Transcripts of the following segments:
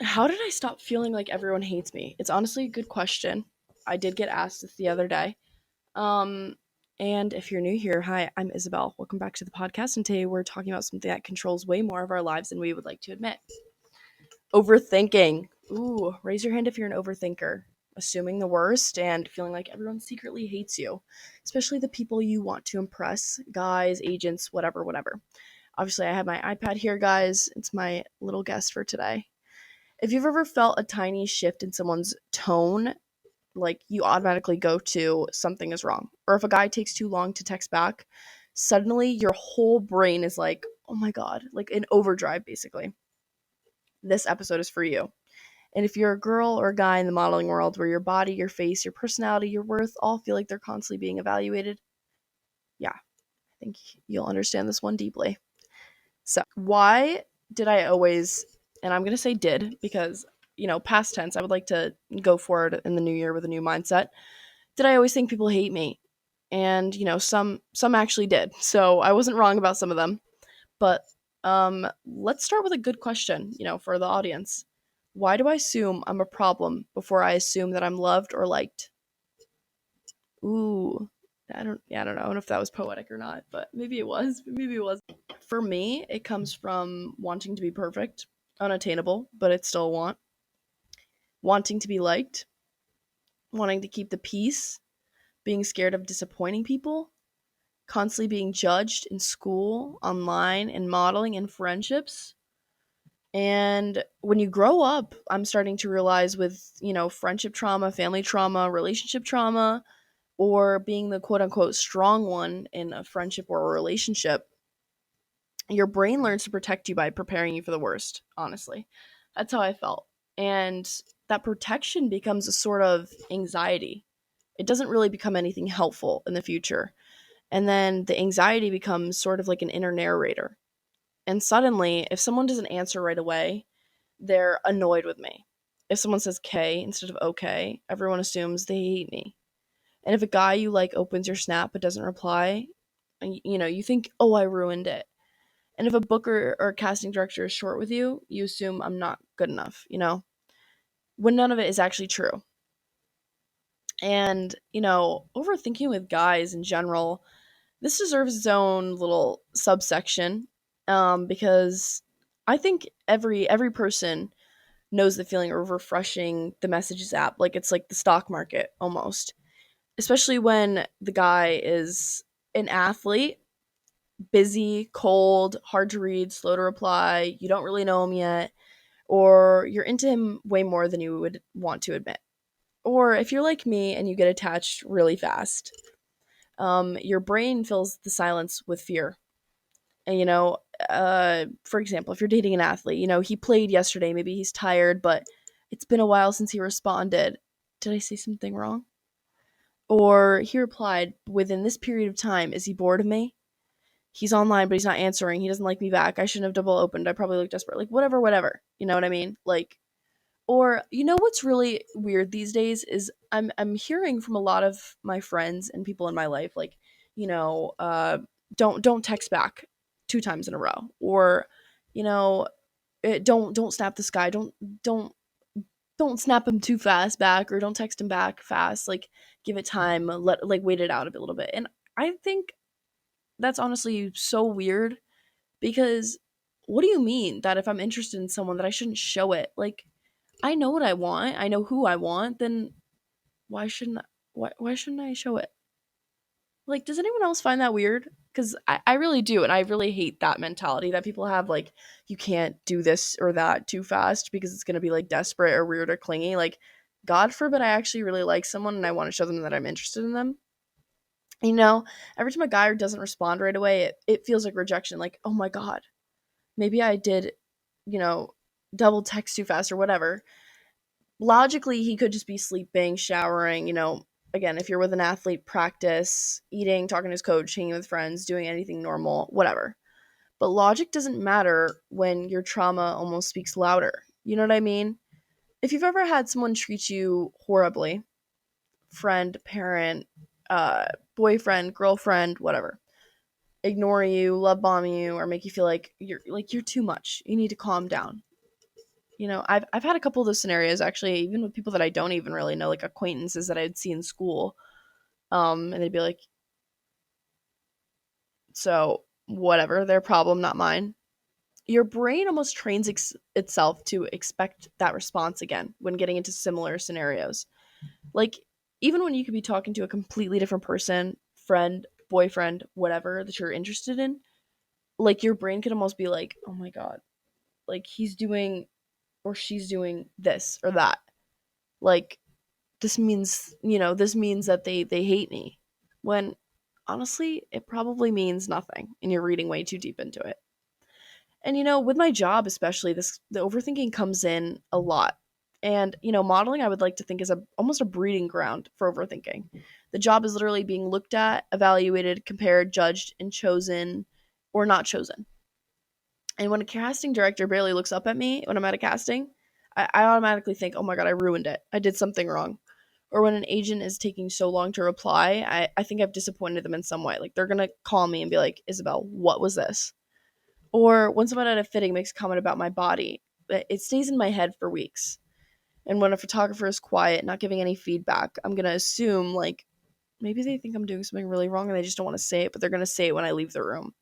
How did I stop feeling like everyone hates me? It's honestly a good question. I did get asked this the other day. Um, and if you're new here, hi, I'm Isabel. Welcome back to the podcast. And today we're talking about something that controls way more of our lives than we would like to admit. Overthinking. Ooh, raise your hand if you're an overthinker. Assuming the worst and feeling like everyone secretly hates you, especially the people you want to impress, guys, agents, whatever, whatever. Obviously, I have my iPad here, guys. It's my little guest for today. If you've ever felt a tiny shift in someone's tone, like you automatically go to something is wrong. Or if a guy takes too long to text back, suddenly your whole brain is like, oh my God, like in overdrive, basically. This episode is for you. And if you're a girl or a guy in the modeling world where your body, your face, your personality, your worth all feel like they're constantly being evaluated, yeah, I think you'll understand this one deeply. So, why did I always, and I'm going to say did because, past tense, I would like to go forward in the new year with a new mindset. Did I always think people hate me? And, some actually did. So, I wasn't wrong about some of them. But let's start with a good question, for the audience. Why do I assume I'm a problem before I assume that I'm loved or liked? Ooh, I don't know if that was poetic or not, but maybe it was. Maybe it was. For me, it comes from wanting to be perfect, unattainable, but it's still a want. Wanting to be liked, wanting to keep the peace, being scared of disappointing people, constantly being judged in school, online, in modeling, in friendships. And when you grow up, I'm starting to realize with, friendship trauma, family trauma, relationship trauma, or being the quote unquote strong one in a friendship or a relationship, your brain learns to protect you by preparing you for the worst, honestly. That's how I felt. And that protection becomes a sort of anxiety. It doesn't really become anything helpful in the future. And then the anxiety becomes sort of like an inner narrator. And suddenly, if someone doesn't answer right away, they're annoyed with me. If someone says K instead of okay, everyone assumes they hate me. And if a guy you like opens your snap but doesn't reply, you think, oh, I ruined it. And if a booker or casting director is short with you, you assume I'm not good enough, when none of it is actually true. And, overthinking with guys in general, this deserves its own little subsection, because I think every person knows the feeling of refreshing the messages app. Like it's like the stock market almost, especially when the guy is an athlete, busy, cold, hard to read, slow to reply, you don't really know him yet, or you're into him way more than you would want to admit. Or if you're like me and you get attached really fast, your brain fills the silence with fear. And, for example, if you're dating an athlete, he played yesterday, maybe he's tired, but it's been a while since he responded. Did I say something wrong? Or he replied, within this period of time, is he bored of me? He's online, but he's not answering. He doesn't like me back. I shouldn't have double opened. I probably look desperate. Like, whatever, whatever. You know what I mean? Like, or what's really weird these days is I'm hearing from a lot of my friends and people in my life, like, you know, uh, don't text back 2 times in a row, or you know, don't snap this guy. Don't don't snap him too fast back, or don't text him back fast. Like, give it time. Wait it out a little bit. And I think that's honestly so weird because what do you mean that if I'm interested in someone that I shouldn't show it? Like, I know what I want. I know who I want. Then why shouldn't I show it? Like, does anyone else find that weird? Because I really do, and I really hate that mentality that people have. Like, you can't do this or that too fast because it's gonna be like desperate or weird or clingy. Like, God forbid I actually really like someone and I want to show them that I'm interested in them. You know, every time a guy doesn't respond right away, it feels like rejection. Like, oh my God, maybe I did, you know, double text too fast or whatever. Logically, he could just be sleeping, showering, again, if you're with an athlete, practice, eating, talking to his coach, hanging with friends, doing anything normal, whatever. But logic doesn't matter when your trauma almost speaks louder. You know what I mean? If you've ever had someone treat you horribly, friend, parent, uh, boyfriend, girlfriend, whatever, ignore you, love bomb you, or make you feel like you're too much. You need to calm down. I've had a couple of those scenarios actually, even with people that I don't even really know, like acquaintances that I'd see in school. And they'd be like, "So whatever, their problem, not mine." Your brain almost trains itself to expect that response again when getting into similar scenarios. Like, even when you could be talking to a completely different person, friend, boyfriend, whatever that you're interested in, like your brain could almost be like, "Oh my god, like he's doing or she's doing this or that." Like, this means that they hate me. When honestly, it probably means nothing and you're reading way too deep into it. And with my job especially, this the overthinking comes in a lot. And modeling I would like to think is almost a breeding ground for overthinking. The job is literally being looked at, evaluated, compared, judged, and chosen or not chosen. And when a casting director barely looks up at me when I'm at a casting, I automatically think, oh my god, I ruined it. I did something wrong. Or when an agent is taking so long to reply, I think I've disappointed them in some way. Like they're gonna call me and be like, Isabel, what was this? Or when someone at a fitting makes a comment about my body, it stays in my head for weeks. And when a photographer is quiet, not giving any feedback, I'm gonna assume like maybe they think I'm doing something really wrong and they just don't want to say it, but they're gonna say it when I leave the room.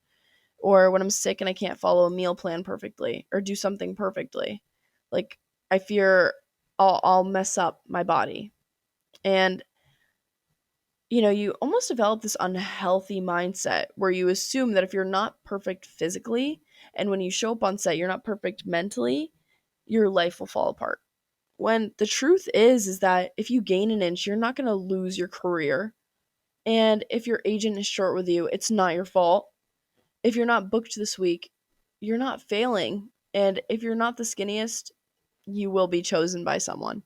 Or when I'm sick and I can't follow a meal plan perfectly or do something perfectly. Like I fear I'll mess up my body. And you almost develop this unhealthy mindset where you assume that if you're not perfect physically and when you show up on set you're not perfect mentally, your life will fall apart. When the truth is that if you gain an inch, you're not going to lose your career. And if your agent is short with you, it's not your fault. If you're not booked this week, you're not failing. And if you're not the skinniest, you will be chosen by someone.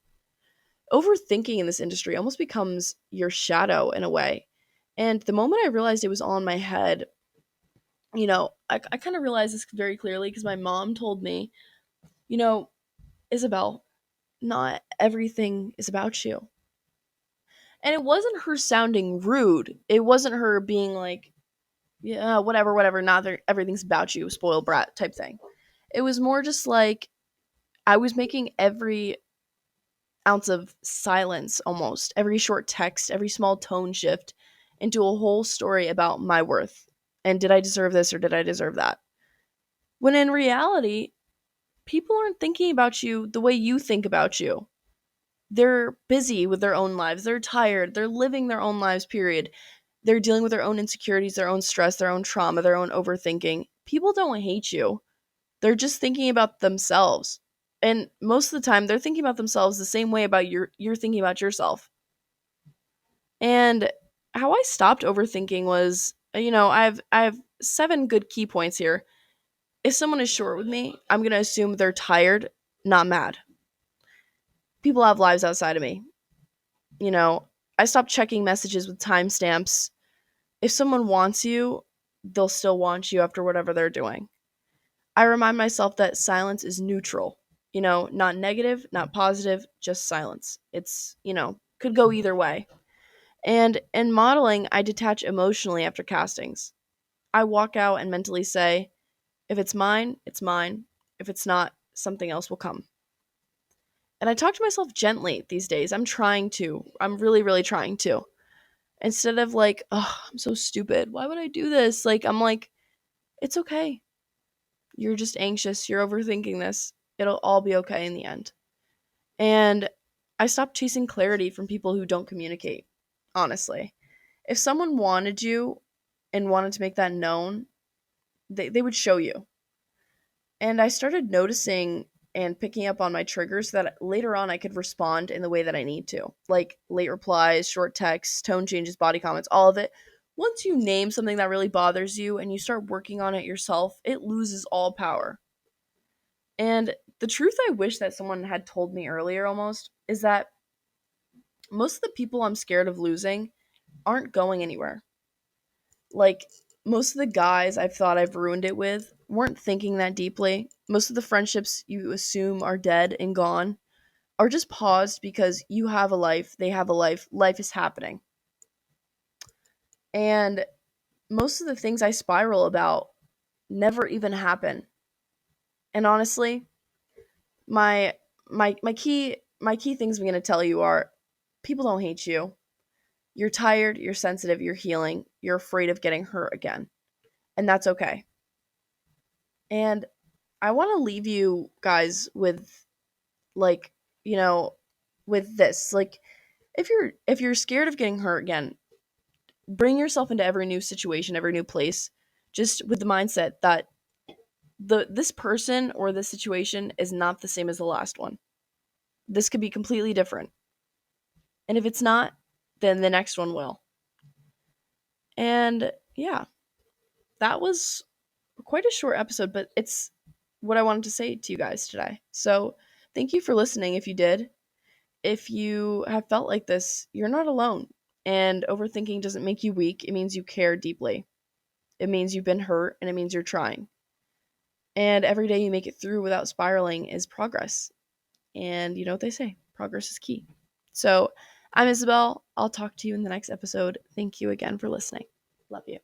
Overthinking in this industry almost becomes your shadow in a way. And the moment I realized it was on my head, I kind of realized this very clearly because my mom told me, you know, Isabel, not everything is about you. And it wasn't her sounding rude. It wasn't her being like, yeah, whatever, whatever, not that everything's about you, spoiled brat type thing. It was more just like I was making every ounce of silence almost, every short text, every small tone shift into a whole story about my worth. And did I deserve this or did I deserve that? When in reality, people aren't thinking about you the way you think about you. They're busy with their own lives. They're tired. They're living their own lives, period. They're dealing with their own insecurities, their own stress, their own trauma, their own overthinking. People don't hate you. They're just thinking about themselves. And most of the time they're thinking about themselves the same way about you're thinking about yourself. And how I stopped overthinking was, I have 7 good key points here. If someone is short with me, I'm going to assume they're tired, not mad. People have lives outside of me. You know, I stopped checking messages with timestamps. If someone wants you, they'll still want you after whatever they're doing. I remind myself that silence is neutral. Not negative, not positive, just silence. It's, could go either way. And in modeling, I detach emotionally after castings. I walk out and mentally say, if it's mine, it's mine. If it's not, something else will come. And I talk to myself gently these days. I'm trying to. I'm really, really trying to. Instead of like, oh, I'm so stupid. Why would I do this? Like, I'm like, it's okay. You're just anxious. You're overthinking this. It'll all be okay in the end. And I stopped chasing clarity from people who don't communicate, honestly. If someone wanted you and wanted to make that known, they would show you. And I started noticing and picking up on my triggers so that later on I could respond in the way that I need to. Like late replies, short texts, tone changes, body comments, all of it. Once you name something that really bothers you and you start working on it yourself, it loses all power. And the truth I wish that someone had told me earlier almost is that most of the people I'm scared of losing aren't going anywhere. Like, most of the guys I've thought I've ruined it with weren't thinking that deeply. Most of the friendships you assume are dead and gone are just paused because you have a life, they have a life, life is happening. And most of the things I spiral about never even happen. And honestly, my my key things I'm going to tell you are: people don't hate you. You're tired, you're sensitive, you're healing, you're afraid of getting hurt again. And that's okay. And I want to leave you guys with, like, you know, with this. Like, if you're scared of getting hurt again, bring yourself into every new situation, every new place, just with the mindset that this person or this situation is not the same as the last one. This could be completely different. And if it's not, then the next one will. And yeah, that was quite a short episode, but it's what I wanted to say to you guys today. So thank you for listening if you did. If you have felt like this, you're not alone. And overthinking doesn't make you weak, it means you care deeply. It means you've been hurt, and it means you're trying. And every day you make it through without spiraling is progress. And you know what they say, progress is key. So I'm Isabel. I'll talk to you in the next episode. Thank you again for listening. Love you.